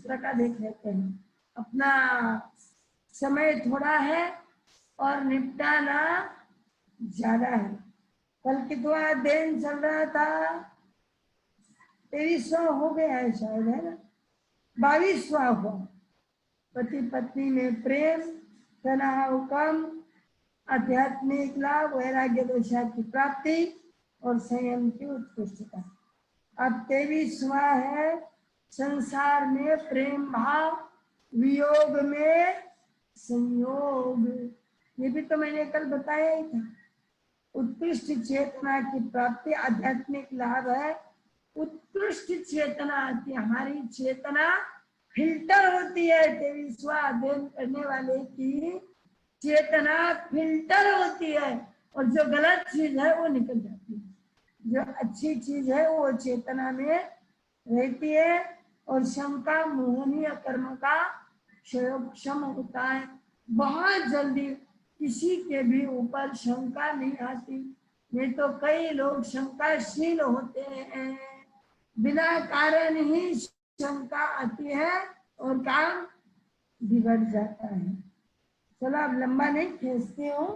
दूसरा का देख लेते हैं। अपना समय थोड़ा है और निपटाना ज्यादा है। कल कितना दिन चल रहा था, 23वां हो गया है शायद, है ना, 22वां हुआ। पति पत्नी में प्रेम, तनाव कम, आध्यात्मिक लाभ, वैराग्य दशा की प्राप्ति और संयम की उत्कृष्टता। अब 23वां है संसार में प्रेम भाव, वियोग में संयोग। ये भी तो मैंने कल बताया ही था। उत्कृष्ट चेतना की प्राप्ति आध्यात्मिक लाभ है। उत्कृष्ट चेतना आती है, हमारी चेतना फिल्टर होती है। 23वां अध्ययन करने वाले की चेतना फिल्टर होती है और जो गलत चीज है वो निकल जाती है, जो अच्छी चीज है वो चेतना में रहती है। और शंका मोहनीय कर्म का क्षम होता है। बहुत जल्दी किसी के भी ऊपर शंका नहीं आती। नहीं तो कई लोग शंकाशील होते हैं, बिना कारण ही शंका आती है और काम बिगड़ जाता है। चलो अब लंबा नहीं खींचती हूँ।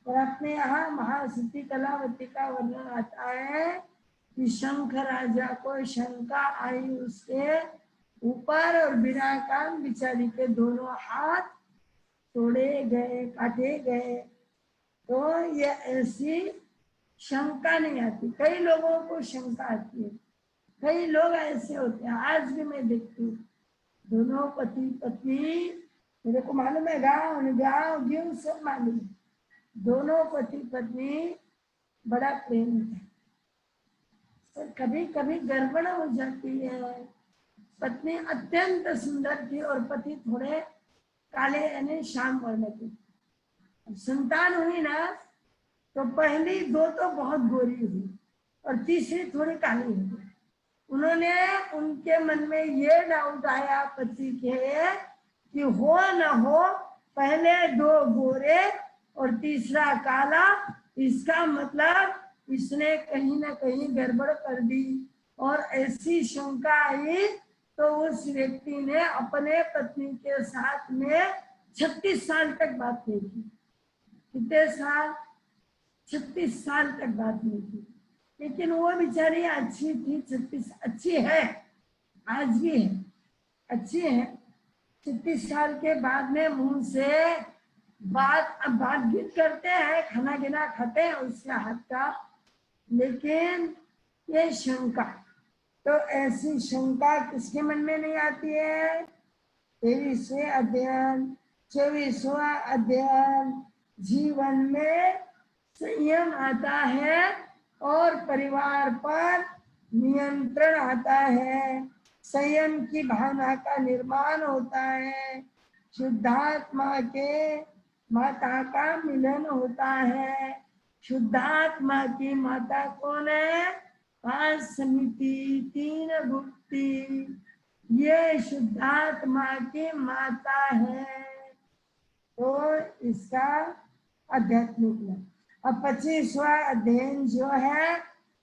और अपने यहाँ महासती कलावती का वर्णन आता है कि शंख राजा को शंका आई उसके ऊपर और बिना काम बिचारी के दोनों हाथ तोड़े गए, काटे गए। तो ये ऐसी शंका नहीं आती। कई लोगों को शंका आती है, कई लोग ऐसे होते हैं, आज भी मैं देखती हूँ। दोनों पति पत्नी, मेरे को मालूम है, गाँव गिव सब मालूम है, दोनों पति पत्नी बड़ा प्रेम था। तो कभी कभी गड़बड़ हो जाती है। पत्नी अत्यंत सुंदर थी और पति थोड़े काले यानी श्याम वर्ण के। संतान हुई ना तो पहली दो तो बहुत गोरी हुई और तीसरी थोड़ी काली हुई। उन्होंने, उनके मन में ये डाउट आया पति के कि हो न हो पहले दो गोरे और तीसरा काला, इसका मतलब इसने कहीं ना कहीं गड़बड़ कर दी। और ऐसी शंका आई तो उस व्यक्ति ने अपने पत्नी के साथ में 36 साल तक बात नहीं की। कितने साल? 36 साल तक बात नहीं की। लेकिन वो बेचारी अच्छी थी, 36 अच्छी है, आज भी है, अच्छी है। 36 साल के बाद में मुंह से बातचीत करते हैं, खाना गिना खाते हैं उसके हाथ का। लेकिन ये शंका, तो ऐसी शंका किसके मन में नहीं आती है? 23वें अध्ययन, 24वां अध्ययन, जीवन में संयम आता है और परिवार पर नियंत्रण आता है। संयम की भावना का निर्माण होता है। शुद्धात्मा के माता का मिलन होता है। शुद्धात्मा की माता कौन है? 5 समिति 3 गुप्ती, ये शुद्धात्मा की माता है। तो इसका आध्यात्मिक। अब 25वां अध्ययन जो है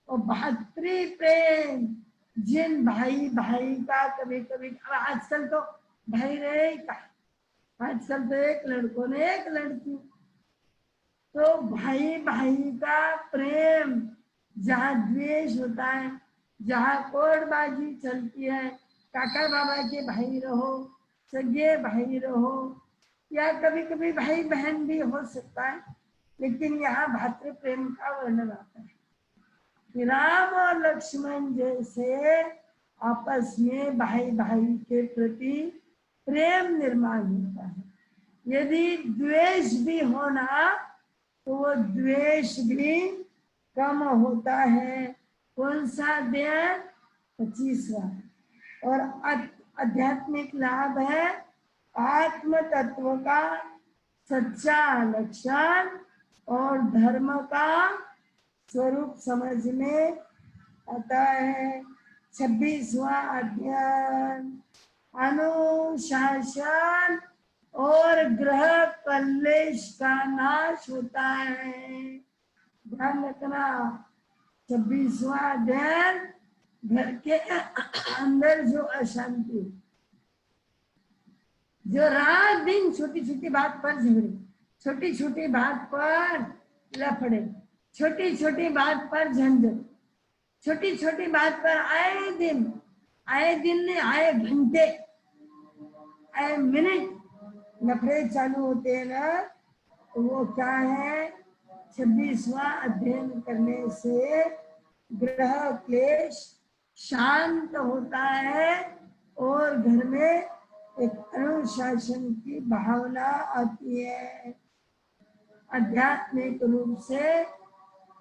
वो भातृ प्रेम। जिन भाई भाई का कभी कभी, आजकल तो भाई रहे का, आजकल तो एक लड़कों ने एक लड़की, तो भाई भाई का प्रेम, जहाँ द्वेष होता है, जहाँ कोड़बाजी चलती है, काका बाबा के भाई रहो, सगे भाई रहो, या कभी कभी भाई बहन भी हो सकता है, लेकिन यहाँ भातृ प्रेम का वर्णन आता है कि राम और लक्ष्मण जैसे आपस में भाई भाई के प्रति प्रेम निर्माण होता है। यदि द्वेष भी होना तो वो द्वेष भी कम होता है। कौन सा अध्ययन? 25वां। और आध्यात्मिक लाभ है आत्म तत्व का सच्चा लक्षण और धर्म का स्वरूप समझ में आता है। 26वां अध्ययन, अनुशासन और ग्रह कलेश का नाश होता है। ध्यान रखना, 26वां अध्ययन घर के अंदर जो अशांति, जो रात दिन छोटी छोटी बात पर झगड़े, छोटी छोटी बात पर लफड़े, छोटी छोटी बात पर झंझट, छोटी छोटी बात पर आए दिन ने आए घंटे आए मिनट लफड़े चालू होते हैं ना, तो वो क्या है, 26वां अध्ययन करने से ग्रह क्लेश शांत होता है और घर में एक अनुशासन की भावना आती है। आध्यात्मिक रूप से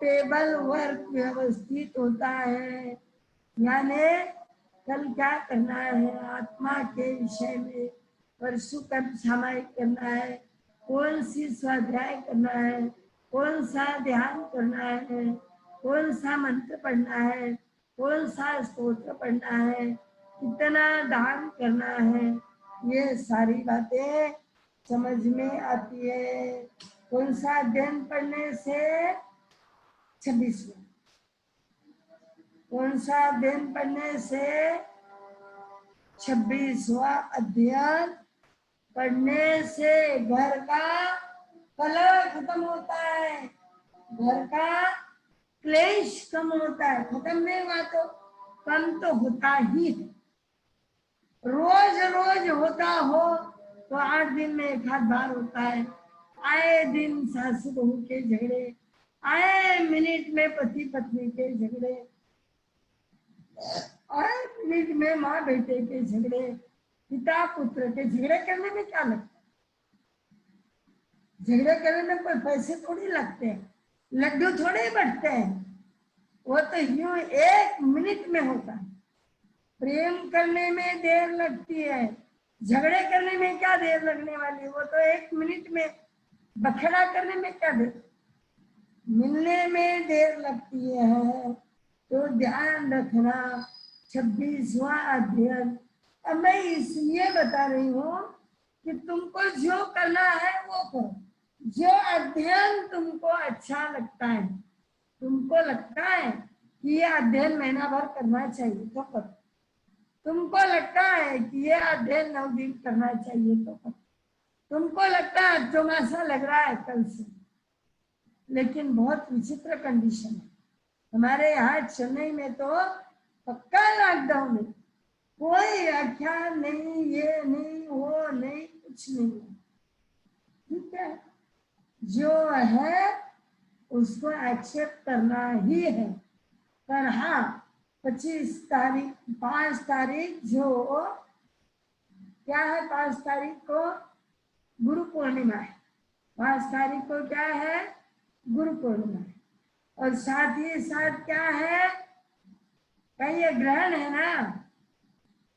टेबल वर्क व्यवस्थित होता है, यानी कल क्या करना है, आत्मा के विषय में परसों कब सामायिक करना है, कौन सी स्वाध्याय करना है, कौन सा ध्यान करना है, कौन सा मंत्र पढ़ना है, कौन सा स्तोत्र पढ़ना है, कितना दान करना है, ये सारी बातें समझ में आती है। कौन सा अध्ययन पढ़ने से 26वां, कौन सा अध्ययन पढ़ने से 26वां अध्ययन पढ़ने से घर का कलह खत्म होता है, घर का क्लेश कम होता है। खत्म नहीं हुआ तो कम तो होता ही है। रोज रोज होता हो तो 8 दिन में एक आध बार होता है। आए दिन सासू बहू के झगड़े, आए मिनट में पति पत्नी के झगड़े, आए मिनट में माँ बेटे के झगड़े, पिता पुत्र के झगड़े करने में क्या लगता है? झगड़े करने में कोई पैसे थोड़ी लगते हैं, लड्डू थोड़े बढ़ते हैं, वो तो यूं 1 मिनट में होता है। प्रेम करने में देर लगती है, झगड़े करने में क्या देर लगने वाली, वो तो 1 मिनट में। बखेड़ा करने में क्या देर, मिलने में देर लगती है। तो ध्यान रखना 26वां अध्ययन। अब मैं इसलिए बता रही हूँ कि तुमको जो करना है वो करो, जो अध्ययन तुमको अच्छा लगता है, तुमको लगता है कि ये अध्ययन महीना भर करना चाहिए तो करो, तुमको लगता है कि ये अध्ययन 9 दिन करना चाहिए तो करो, तुमको लगता है चौमासा लग रहा है कल से। लेकिन बहुत विचित्र कंडीशन है हमारे यहाँ चेन्नई में, तो पक्का लॉकडाउन है, कोई व्याख्यान नहीं, ये नहीं वो नहीं, कुछ नहीं। ठीक है, जो है उसको एक्सेप्ट करना ही है। पर हाँ 5 तारीख जो क्या है, 5 तारीख को गुरु पूर्णिमा है। 5 तारीख को क्या है, गुरु पूर्णिमा है। और साथ ही साथ क्या है, कहीं ये ग्रहण है ना,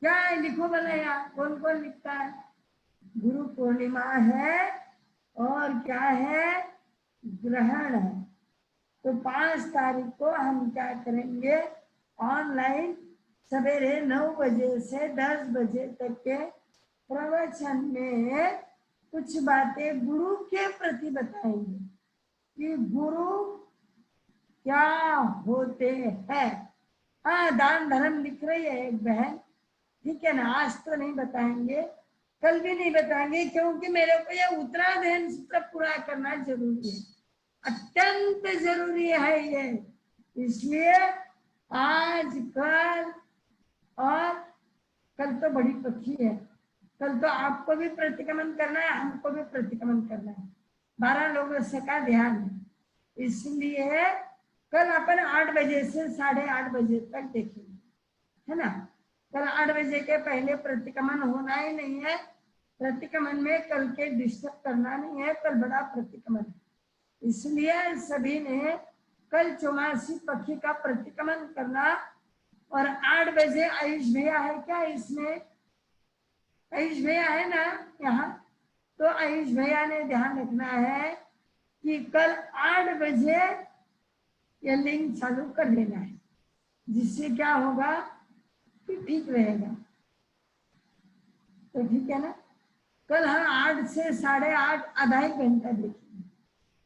क्या है लिखो भला, कौन कौन लिखता है। गुरु पूर्णिमा है और क्या है, ग्रहण है। तो 5 तारीख को हम क्या करेंगे, ऑनलाइन सवेरे 9 बजे से 10 बजे तक के प्रवचन में कुछ बातें गुरु के प्रति बताएंगे कि गुरु क्या होते हैं। हाँ दान धर्म लिख रही है एक बहन, ठीक है ना, आज तो नहीं बताएंगे, कल भी नहीं बताएंगे, क्योंकि मेरे को ये उत्तराधयन सूत्र पूरा करना जरूरी है, अत्यंत जरूरी है ये। इसलिए आज कल और कल तो बड़ी पक्षी है, कल तो आपको भी प्रतिक्रमण करना है, हमको भी प्रतिक्रमण करना है, 12 लोगों से का ध्यान है। इसलिए कल अपन 8 बजे से 8:30 बजे तक देखेंगे, है ना। कल 8 बजे के पहले प्रतिक्रमण होना ही नहीं है। प्रतिक्रमण में कल के डिस्टर्ब करना नहीं है, कल बड़ा प्रतिक्रमण है। इसलिए सभी ने कल 84 पक्षी का प्रतिक्रमण करना। और 8 बजे आयुष भैया है क्या इसमें, आयुष भैया है ना यहाँ, तो आयुष भैया ने ध्यान रखना है कि कल 8 बजे ये लिंक चालू कर लेना है, जिससे क्या होगा कि ठीक रहेगा। तो ठीक है ना, कल हम 8 से 8:30 आधा ही घंटा देखेंगे,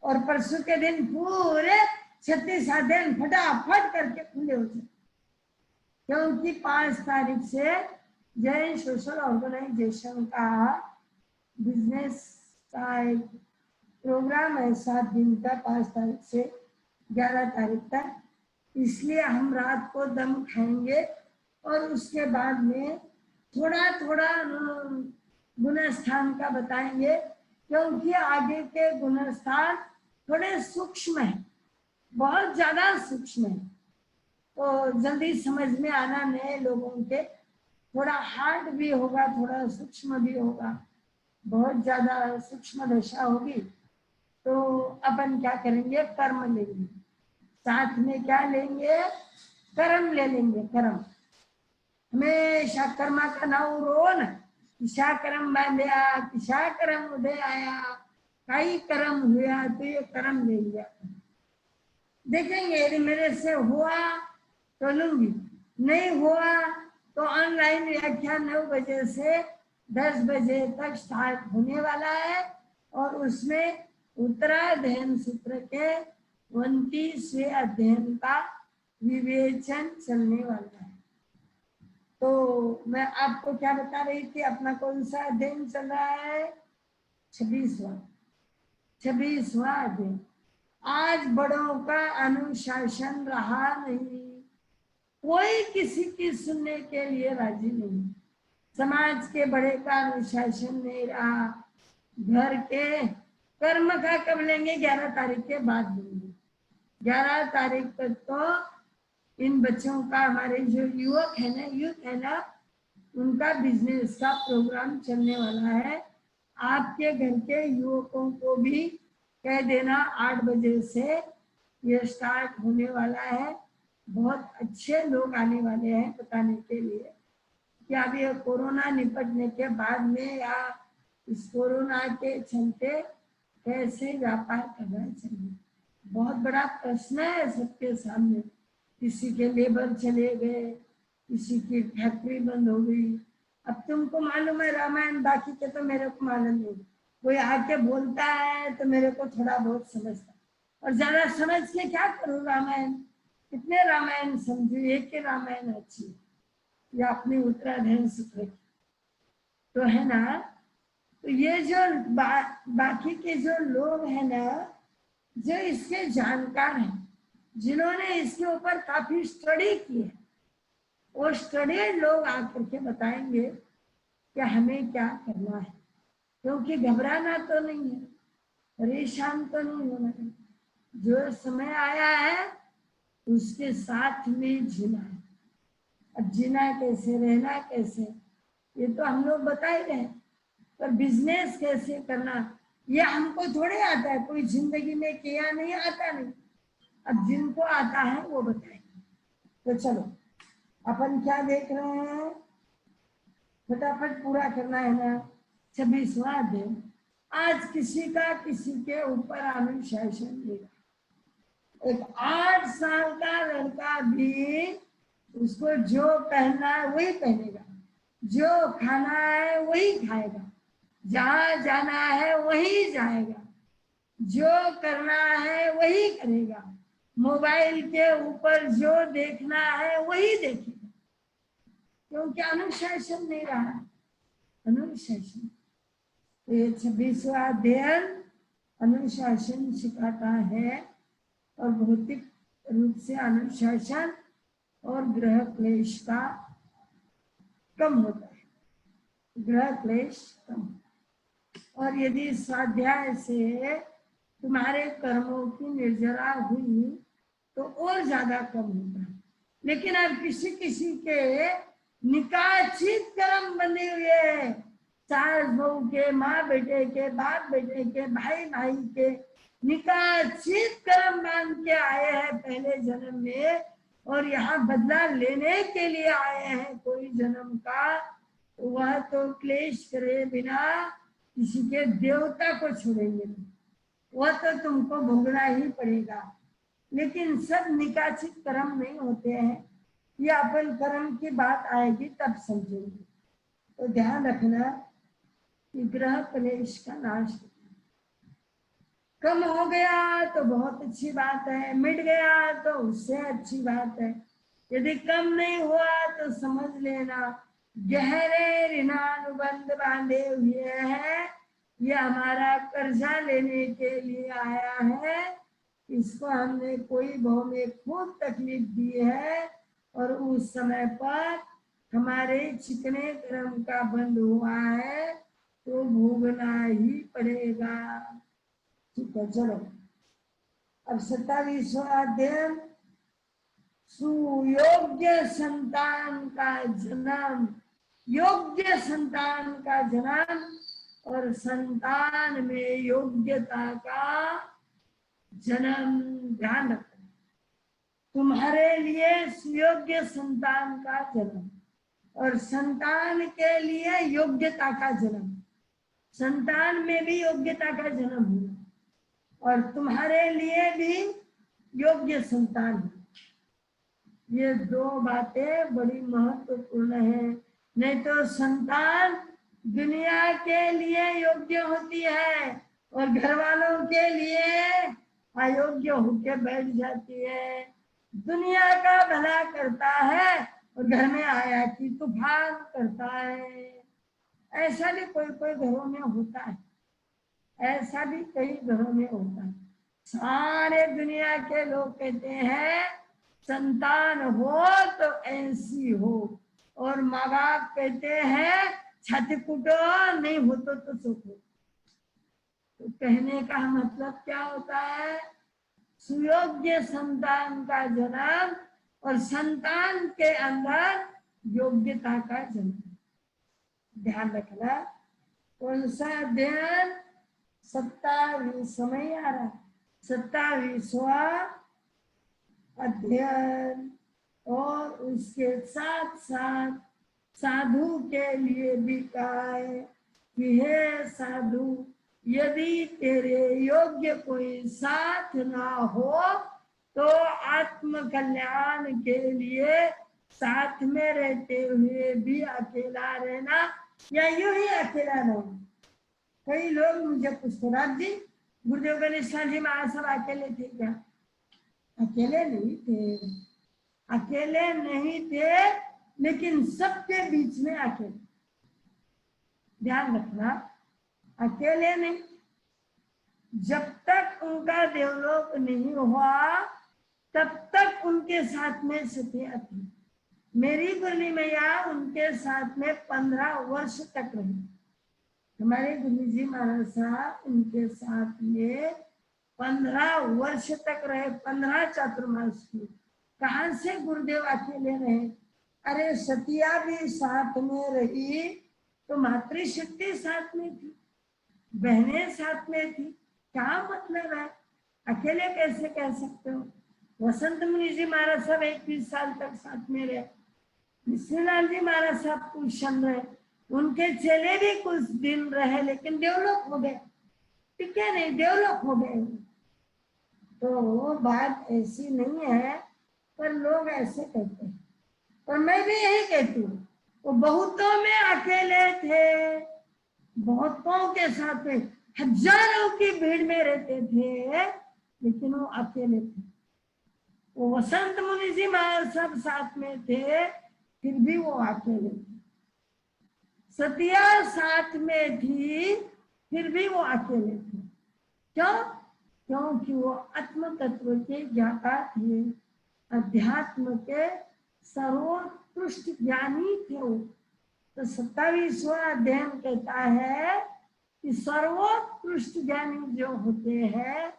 और परसों के दिन पूरे 36 अध्ययन फटाफट करके खुले हो जाए, क्योंकि 5 तारीख से जैन सोशल ऑर्गेनाइजेशन का बिजनेस का एक प्रोग्राम है 7 दिन का, 5 तारीख से 11 तारीख तक, इसलिए हम रात को दम खाएंगे और उसके बाद में थोड़ा थोड़ा गुणस्थान का बताएंगे, क्योंकि आगे के गुणस्थान थोड़े सूक्ष्म है, बहुत ज्यादा सूक्ष्म है, तो जल्दी समझ में आना नए लोगों के, थोड़ा हार्ड भी होगा, थोड़ा सूक्ष्म भी होगा, बहुत ज्यादा सूक्ष्म दशा होगी। तो अपन क्या करेंगे, कर्म लेंगे, साथ में क्या लेंगे, कर्म ले लेंगे। कर्म हमेशा कर्मा का नाम रो न, किसा कर्म बांध्या, किसा कर्म उदय आया, कई कर्म हुआ तो ये कर्म ले लिया। देखेंगे यदि मेरे से हुआ तो लूंगी, नहीं हुआ तो ऑनलाइन व्याख्यान 9 बजे से 10 बजे तक स्टार्ट होने वाला है, और उसमें उत्तराध्ययन सूत्र के 29वें अध्ययन का विवेचन चलने वाला है। तो मैं आपको क्या बता रही थी, अपना कौन सा अध्ययन चल रहा है, 26वां अध्ययन। आज बड़ों का अनुशासन रहा नहीं, कोई किसी की सुनने के लिए राजी नहीं, समाज के बड़े का अनुशासन नहीं रहा, घर के कर्म का कब लेंगे, 11 तारीख के बाद लेंगे। 11 तारीख तक तो इन बच्चों का, हमारे जो युवक है ना, यूथ है ना, उनका बिजनेस का प्रोग्राम चलने वाला है। आपके घर के युवकों को भी कह देना 8 बजे से ये स्टार्ट होने वाला है। बहुत अच्छे लोग आने वाले हैं बताने के लिए कि अब ये कोरोना निपटने के बाद में या इस कोरोना के चलते कैसे व्यापार करना चाहिए, बहुत बड़ा प्रश्न है सबके सामने। किसी के लेबर चले गए, किसी की फैक्ट्री बंद हो गई। अब तुमको मालूम है रामायण, बाकी के तो मेरे को मालूम नहीं, कोई आके बोलता है तो मेरे को थोड़ा बहुत समझता, और ज्यादा समझ के क्या करूँ, रामायण कितने रामायण समझू, एक ही रामायण अच्छी या अपनी उत्तराध्ययन सूत्र की, तो है ना। तो ये जो बाकी के जो लोग हैं ना, जो इसके जानकार हैं, जिन्होंने इसके ऊपर काफी स्टडी की है, वो स्टडी लोग आकर के बताएंगे कि हमें क्या करना है, क्योंकि घबराना तो नहीं है, परेशान तो नहीं होना है, जो समय आया है उसके साथ में जीना है। अब जीना कैसे, रहना कैसे, ये तो हम लोग बता ही रहे, पर बिजनेस कैसे करना ये हमको थोड़े आता है, कोई जिंदगी में किया नहीं, आता नहीं। अब जिनको आता है वो बताएंगे। तो चलो अपन क्या देख रहे हैं, फटाफट पूरा करना है ना 26वां अध्ययन। आज किसी का किसी के ऊपर अनुशासन लेगा। एक 8 साल का लड़का भी उसको जो पहनना है वही पहनेगा, जो खाना है वही खाएगा, जहां जाना है वही जाएगा, जो करना है वही करेगा, मोबाइल के ऊपर जो देखना है वही देखेगा, क्योंकि अनुशासन नहीं रहा, अनुशासन। तो ये 26वां अध्ययन अनुशासन सिखाता है, और भौतिक रूप से अनुशासन और ग्रह क्लेश का कम होता है, ग्रह क्लेश कम। और यदि स्वाध्याय से तुम्हारे कर्मों की निर्जरा हुई तो और ज्यादा कम होता है। लेकिन अब किसी किसी के निकाचित कर्म बने हुए हैं, सास बहू के, माँ बेटे के, बाप बेटे के, भाई भाई के निकाचित कर्म बांध के आए हैं पहले जन्म में, और यहाँ बदला लेने के लिए आए हैं कोई जन्म का, वह तो क्लेश करे बिना किसी के देवता को छोड़ेंगे नहीं, वह तो तुमको भोगना ही पड़ेगा। लेकिन सब निकाचित कर्म नहीं होते हैं, ये अपन कर्म की बात आएगी तब समझेंगे। तो ध्यान रखना कि ग्रह क्लेश का नाश कम हो गया तो बहुत अच्छी बात है, मिट गया तो उससे अच्छी बात है। यदि कम नहीं हुआ तो समझ लेना गहरे ऋणानुबंध बांधे हुए हैं ये हमारा कर्जा लेने के लिए आया है, इसको हमने कोई भाव में खूब तकलीफ दी है और उस समय पर हमारे चिकने कर्म का बंद हुआ है तो भोगना ही पड़ेगा। ठीक है, चलो अब 27वां अध्याय, सुयोग्य संतान का जन्म। योग्य संतान का जन्म और संतान में योग्यता का जन्म, ध्यान रखना। तुम्हारे लिए सुयोग्य संतान का जन्म और संतान के लिए योग्यता का जन्म। संतान में भी योग्यता का जन्म हुआ और तुम्हारे लिए भी योग्य संतान है। ये दो बातें बड़ी महत्वपूर्ण है। नहीं तो संतान दुनिया के लिए योग्य होती है और घर वालों के लिए अयोग्य होकर बैठ जाती है। दुनिया का भला करता है और घर में आया कि तूफान करता है। ऐसा भी कोई कोई घरों में होता है, ऐसा भी कई घरों में होता है। सारे दुनिया के लोग कहते हैं संतान हो तो ऐसी हो, और माँ बाप कहते हैं छत कुटो, नहीं हो तो सुखो। तो कहने का मतलब क्या होता है? सुयोग्य संतान का जन्म और संतान के अंदर योग्यता का जन्म। ध्यान रखना। कौन सा अध्ययन? 27 समय आ रहा, 27वां अध्ययन। और उसके साथ साथ साधु के लिए भी कहा है कि हे साधु, यदि तेरे योग्य कोई साथ ना हो तो आत्म कल्याण के लिए साथ में रहते हुए भी अकेला रहना या यूं ही अकेला रहना। कई लोग मुझे पूछते, राज जी गुरुदेव गणेशान जी महाराज सब अकेले थे क्या? अकेले नहीं थे, अकेले नहीं थे, लेकिन सबके बीच में अकेले। ध्यान रखना, अकेले नहीं। जब तक उनका देवलोक नहीं हुआ तब तक उनके साथ में सतिया थी। मेरी गुरली मैया उनके साथ में 15 वर्ष तक रही। हमारे गुरु जी महाराज साहब उनके साथ में 15 वर्ष तक रहे, 15 चातुर्मास की। कहाँ से गुरुदेव अकेले रहे? अरे सतिया भी साथ में रही तो मातृशक्ति साथ में थी, बहनें साथ में थी। क्या मतलब है? अकेले कैसे कह सकते हो? वसंत मुनि जी महाराज साहब 21 साल तक साथ में रहे। श्रीलाल जी महाराज साहब कुछ क्षण रहे, उनके चेले भी कुछ दिन रहे, लेकिन डेवलप हो गए, टिके नहीं, डेवलप हो गए। तो बात ऐसी नहीं है, पर लोग ऐसे कहते हैं। और मैं भी यही कहती हूँ, वो बहुतों में अकेले थे, बहुतों के साथ में हजारों की भीड़ में रहते थे, लेकिन वो अकेले थे। वो वसंत मुनि जी महाराज सब साथ में थे, फिर भी वो अकेले थे। सतिया साथ में थी, फिर भी वो अकेले थे। क्यों? क्योंकि वो आत्म तत्व के ज्ञाता थे, अध्यात्म के सर्वोत्कृष्ट ज्ञानी थे वो। तो 27वां अध्ययन कहता है कि सर्वोत्कृष्ट ज्ञानी जो होते हैं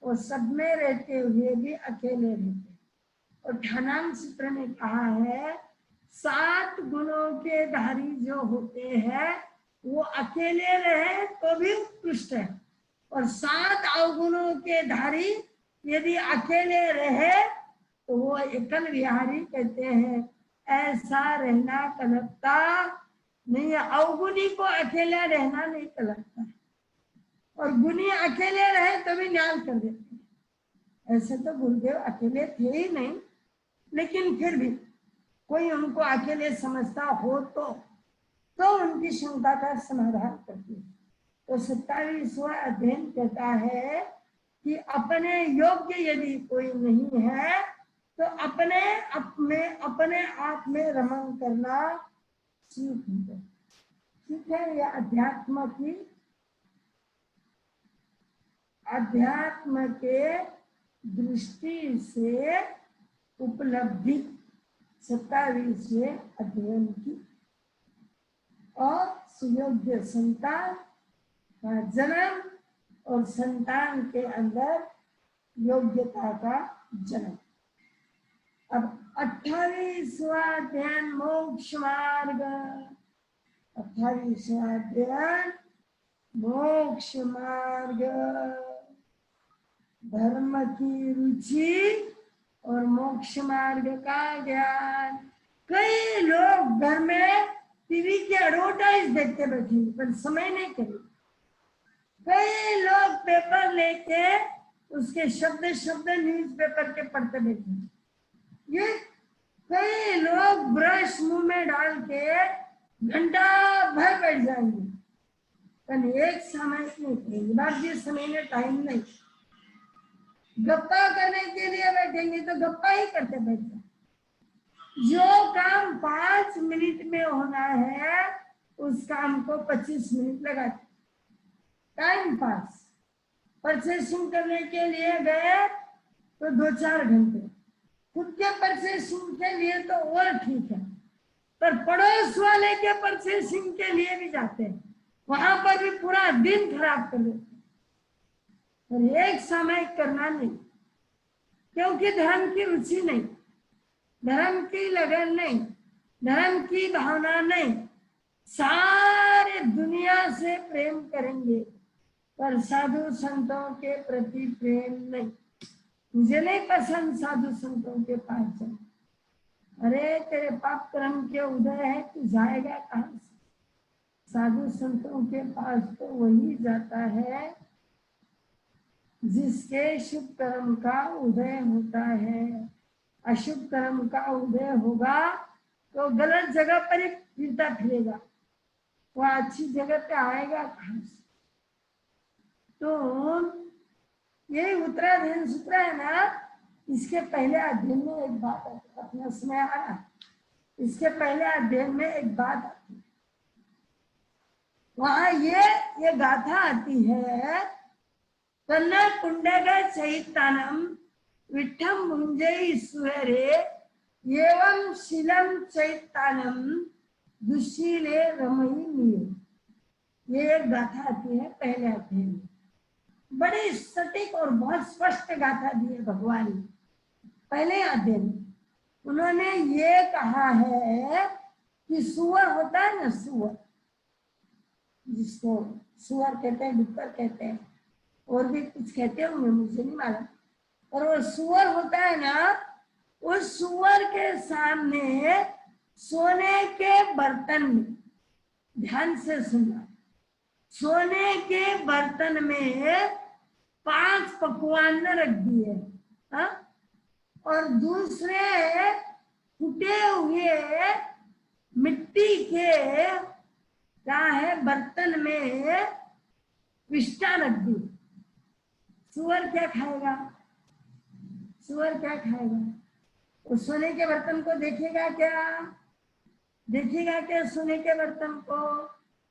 वो सब में रहते हुए भी अकेले रहते। और ध्यानांग सूत्र में कहा है 7 गुणों के धारी जो होते हैं वो अकेले रहे तो भी उत्कृष्ट है, और 7 अवगुणों के धारी यदि अकेले रहे तो वो एकल विहारी कहते हैं। ऐसा रहना कलपता नहीं है। अवगुणी को अकेला रहना नहीं कलपता, और गुणी अकेले रहे तो भी न्याय कर देते हैं। ऐसे तो गुरुदेव अकेले थे ही नहीं, लेकिन फिर भी कोई उनको अकेले समझता हो तो उनकी शंका का समाधान करती है। तो 27वां अध्ययन कहता है कि अपने योग्य यदि कोई नहीं है तो अपने आप में रमण करना सीख लो। ठीक है, यह अध्यात्म की अध्यात्म के दृष्टि से उपलब्धि 27वें अध्ययन की और सुयोग्य संतान का जन्म और संतान के अंदर योग्यता का जन्म। अब 28वां अध्ययन मोक्ष मार्ग। 28वां अध्ययन मोक्ष मार्ग। धर्म की रुचि और मोक्ष मार्ग का ज्ञान। कई लोग घर में टीवी की एडवर्टाइज देखते बैठेंगे पर समय नहीं करेंगे। कई लोग पेपर लेके उसके शब्द शब्द न्यूज़पेपर के पढ़ते बैठेंगे। ये कई लोग ब्रश मुंह में डाल के घंटा भर बैठ जाएंगे पर एक समय नहीं करेंगे। बात ये समय में टाइम नहीं, गप्पा करने के लिए बैठेंगे तो गप्पा ही करते बैठे। जो काम 5 मिनट में होना है उस काम को 25 मिनट लगाते। Time pass. परचेसिंग करने के लिए गए तो 2-4 घंटे, खुद के परचेसिंग के लिए तो और ठीक है पर पड़ोस वाले के परचेसिंग के लिए भी जाते हैं, वहां पर भी पूरा दिन खराब कर देते। और एक समय करना नहीं, क्योंकि धर्म की रुचि नहीं, धर्म की लगन नहीं, धर्म की भावना नहीं। सारे दुनिया से प्रेम करेंगे पर साधु संतों के प्रति प्रेम नहीं। मुझे नहीं पसंद साधु संतों के पास जाना। अरे तेरे पाप कर्म के उदय है, तू जाएगा कहां से? साधु संतों के पास तो वही जाता है जिसके शुभ कर्म का उदय होता है। अशुभ कर्म का उदय होगा तो गलत जगह पर ही फिरता फिरेगा, वो अच्छी जगह पे आएगा कहां से? तो यही उत्तराधीन सूत्र है ना, इसके पहले अध्ययन में एक बात आती है, अपना समय आ रहा, इसके पहले अध्ययन में एक बात आती है, वहां ये गाथा आती है, तन्ना कुंडगा चैतानम विठम मुंजय सुहरे एवं शिलम चैतानम दुशीले रमई मिये। ये एक गाथा आती है पहले अध्ययन में। बड़ी सटीक और बहुत स्पष्ट गाथा दी है भगवान ने पहले अध्ययन में। उन्होंने ये कहा है कि सुअर होता है ना, सुअर, जिसको सुअर कहते हैं, डुक्कर कहते हैं, और भी कुछ कहते होंगे मुझे नहीं मालूम, और वो सुअर होता है ना, उस सुअर के सामने सोने के बर्तन में, ध्यान से सुनना, सोने के बर्तन में 5 पकवान रख दिए, और दूसरे फूटे हुए मिट्टी के क्या है बर्तन में विष्ठा रख दी। सुअर क्या खाएगा? सुअर क्या खाएगा? उस सोने के बर्तन को देखेगा क्या? देखेगा क्या सोने के बर्तन को?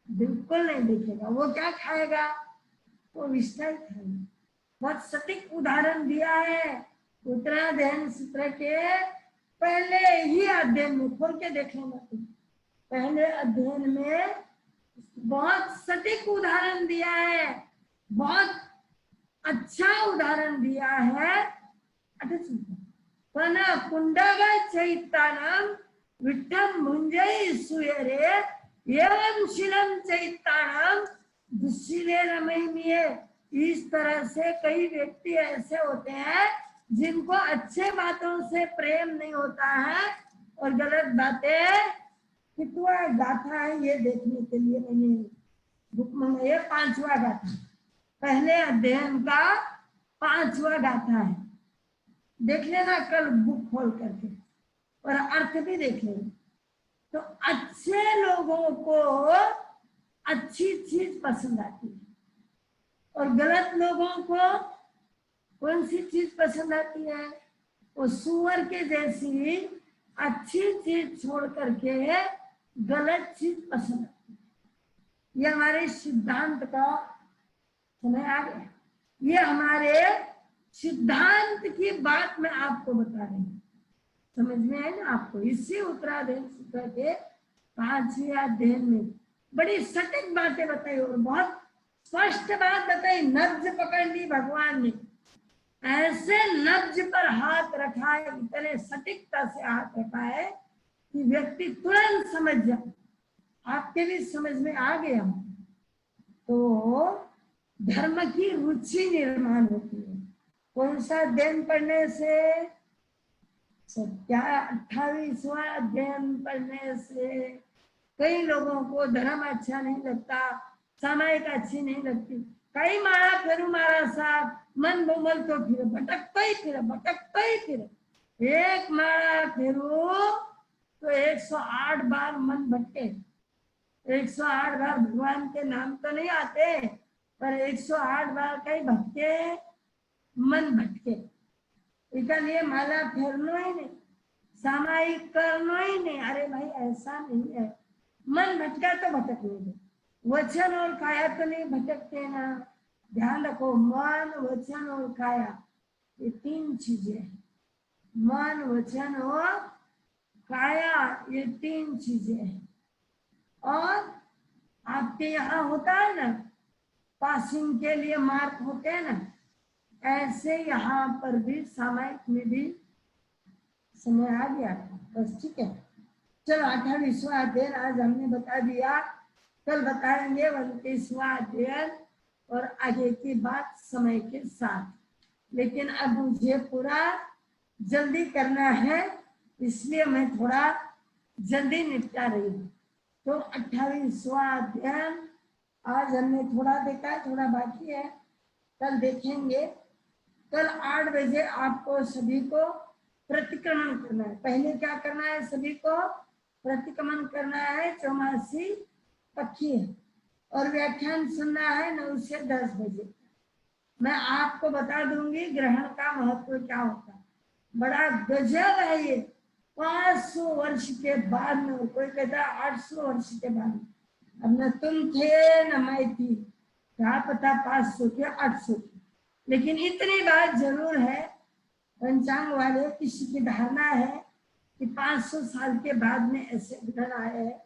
बिल्कुल नहीं देखेगा। वो क्या खाएगा? वो विष्ठा खाएगा। बहुत सटीक उदाहरण दिया है उत्तराध्ययन सूत्र के पहले ही अध्ययन में, खोल के देख लेना तुम। पहले अध्ययन में बहुत सटीक उदाहरण दिया है, बहुत अच्छा उदाहरण दिया है। कुंडगा चैतानम विठम मुंजय सुयरे एवं शिलम चैतानम दुशीले रमय। इस तरह से कई व्यक्ति ऐसे होते हैं जिनको अच्छे बातों से प्रेम नहीं होता है और गलत बातें। कितना गाथा है ये देखने के लिए मैंने बुक मंगाई है, 5वां गाथा, पहले अध्ययन का 5वां गाथा है। देख लेना कल बुक खोल करके, और अर्थ भी देख लेना। तो अच्छे लोगों को अच्छी चीज पसंद आती है और गलत लोगों को कौन सी चीज पसंद आती है? वो सुअर के जैसी अच्छी चीज छोड़ करके गलत चीज पसंद आती है। ये हमारे सिद्धांत का समय आ गया। ये हमारे सिद्धांत की बात मैं आपको बता रही हूँ, समझ में आए ना आपको। इसी उत्तराधीन सूत्र के 5वें अध्याय में बड़ी सटीक बातें बताई और बहुत स्पष्ट बात बताई। नब्ज पकड़ ली भगवान ने, ऐसे नब्ज पर हाथ रखा है, इतने सटीकता से हाथ रखा है कि व्यक्ति तुरंत समझ जाए। आपके भी समझ में आ गया तो धर्म की रुचि निर्माण होती है। कौन सा अध्ययन पढ़ने से? क्या 28वां अध्ययन पढ़ने से? कई लोगों को धर्म अच्छा नहीं लगता, सामायिक अच्छी नहीं लगती। कई मारा फिर मारा साहब, मन बोमल तो फिर भटकता ही फिर एक मारा फिरू तो 108 बार मन भटके। 108 बार भगवान के नाम तो नहीं आते, पर 108 बार कहीं भटके, मन भटके। इसलिए माला फेरनो ही नहीं, सामायिक करनो ही नहीं। अरे भाई ऐसा नहीं है, मन भटका तो भटकने दो, वचन और काया तो नहीं भटकते ना। ध्यान रखो, मन वचन और काया ये 3 चीजें हैं। मन वचन और काया ये 3 चीजें हैं। और आपके यहाँ होता है ना, पासिंग के लिए मार्क होते हैं ना, ऐसे यहाँ पर भी सामायिक में भी समय आ गया था। बस ठीक है, चलो 28वां अध्ययन आज हमने बता दिया। कल बताएंगे 29वां अध्ययन और आगे की बात समय के साथ। लेकिन अब मुझे पूरा जल्दी करना है, इसलिए मैं थोड़ा जल्दी निपटा रही हूँ। तो 28वां अध्ययन आज हमने थोड़ा देखा, थोड़ा बाकी है, कल देखेंगे। कल 8 बजे आपको सभी को प्रतिक्रमण करना है। पहले क्या करना है? सभी को प्रतिक्रमण करना है, 84 पक्षी है, और व्याख्यान सुनना है 9 से 10 बजे। मैं आपको बता दूंगी ग्रहण का महत्व क्या होता है। बड़ा गजब है ये। 500 वर्ष के बाद में, कोई कहता है 800 वर्ष के बाद। अब न तुम थे न मैं थी, क्या पता 500 के 800 के, लेकिन इतनी बात जरूर है, पंचांग वाले किसी की धारणा है कि 500 साल के बाद में ऐसे ग्रहण आए हैं,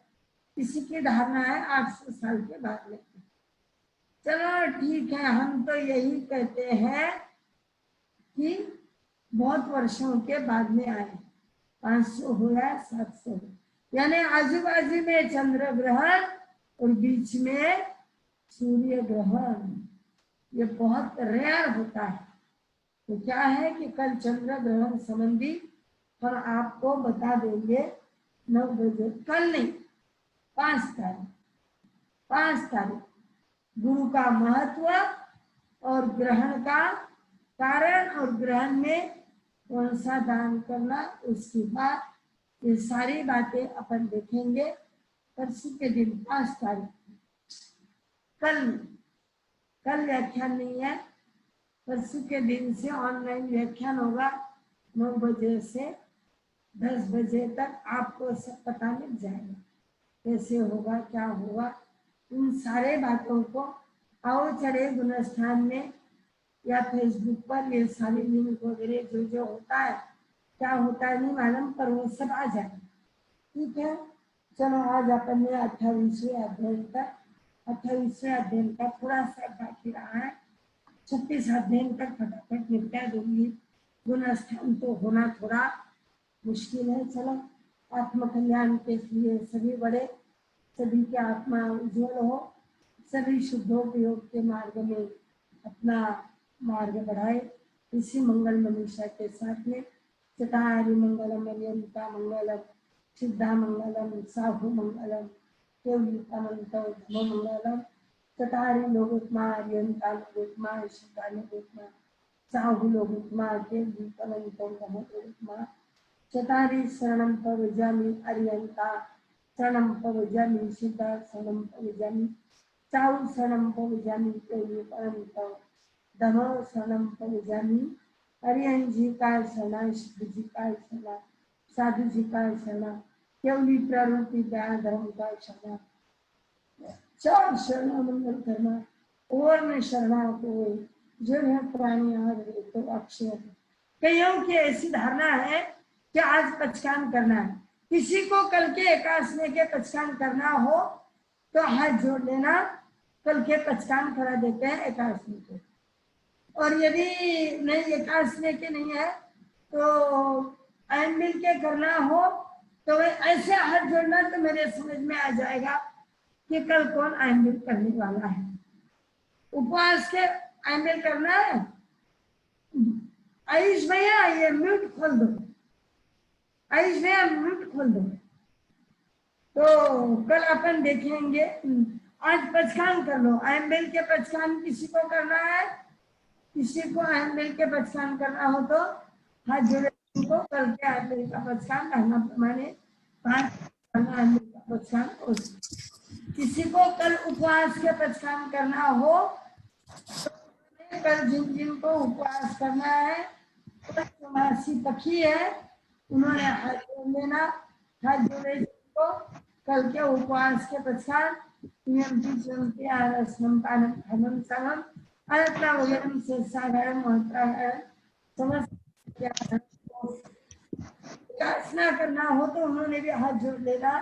किसी की धारणा है 800 साल के बाद में। चलो ठीक है, हम तो यही कहते हैं कि बहुत वर्षों के बाद में आए, 500 हो या 700 हो, यानी आजू बाजू में चंद्र ग्रहण और बीच में सूर्य ग्रहण, ये बहुत रेयर होता है। तो क्या है कि कल चंद्र ग्रहण संबंधी हम आपको बता देंगे 9 बजे। कल नहीं, 5 तारीख गुरु का महत्व और ग्रहण का कारण और ग्रहण में कौन सा दान करना, उसकी बात, ये सारी बातें अपन देखेंगे परसों के दिन 5 तारीख। कल व्याख्यान नहीं है, परसों के दिन से ऑनलाइन व्याख्यान होगा 9 बजे से 10 बजे तक। आपको सब पता लग जाएगा कैसे होगा, क्या होगा। इन सारे बातों को आओ चढ़े गुणस्थान में या फेसबुक पर ये सारी लिंक वगैरह जो जो होता है, क्या होता है नहीं मालूम, पर वो सब आ जाए। ठीक है, चलो आज अपन ने 28वें अध्ययन का थोड़ा सा बाकी रहा है। 36 अध्ययन तक फटाफट निपटा दूंगी। गुणस्थान तो होना थोड़ा मुश्किल है। चलो, आत्म कल्याण के लिए सभी बड़े, सभी की आत्मा उज्जवल हो, सभी शुद्धोपयोग के मार्ग में अपना मार्ग बढ़ाए। इसी मंगल मनीषा के साथ में चतारि मंगलम अरियंता मंगलम सिद्धा मंगलम साहु मंगलम केवलितमंतो धर्म मंगलम चतारि लोकोत्मा अरियंता लोकोत्मा सिद्धा लोकोत्मा साहु लोकोत्मा केवलितमंतो धर्म लोकोत्मा चतारि शरणं प्रव्रजामि अरियंता शरणं प्रव्रजामि सिद्धा शरणं प्रव्रजामि साहु शरणं प्रव्रजामि केवलितमंतो धर्म शरणं प्रव्रजामि। अरिहंत जी का शरणा, सिद्ध जी का शरणा, साधु जी का शरणा, केवली प्रवृत्ति दया धर्म का शरणा, 4 शरणा मंगल करना और न शरणा कोई जो है प्राणी और तो अक्षय है। कईयों की ऐसी धारणा है कि आज पचकान करना है, किसी को कल के एकादशी के पचकान करना हो तो हाथ जोड़ लेना, कल के पचकान करा देते हैं एकादशी के। और यदि नहीं एकादशी के नहीं है तो आयन मिल के करना हो तो ऐसे हाथ जोड़ना तो मेरे समझ में आ जाएगा कि कल कौन आयन मिल करने वाला है। उपवास के आयन मिल करना है। आयुष भैया ये म्यूट खोल दो, आयुष भैया म्यूट खोल दो। तो कल अपन देखेंगे। आज पचकान कर लो, आयन मिल के पचकान किसी को करना है, किसी को आयन मिल के पचकान करना हो तो हाथ जोड़े को कल के आयन मिल का पचकान करना प्रमाणे 5 आयन मिल का पचकान हो। किसी को कल उपवास के पचकान करना हो तो कल जिन जिन को उपवास करना है, चौमासी पक्षी है, उन्होंने हाथ जोड़ लेना। हाथ जोड़े को कल के उपवास के पश्चात नियम की चलते आरसनम पानम धर्मम सनम अनत्रा वगैरह से साधारण होता है। समझ उपासना करना हो तो उन्होंने भी हाथ जोड़ लेना।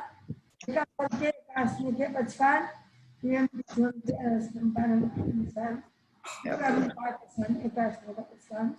कल के उपासना के पश्चात नियम की चलते आरसनम पानम धर्मम सनम एकादशी का पश्चात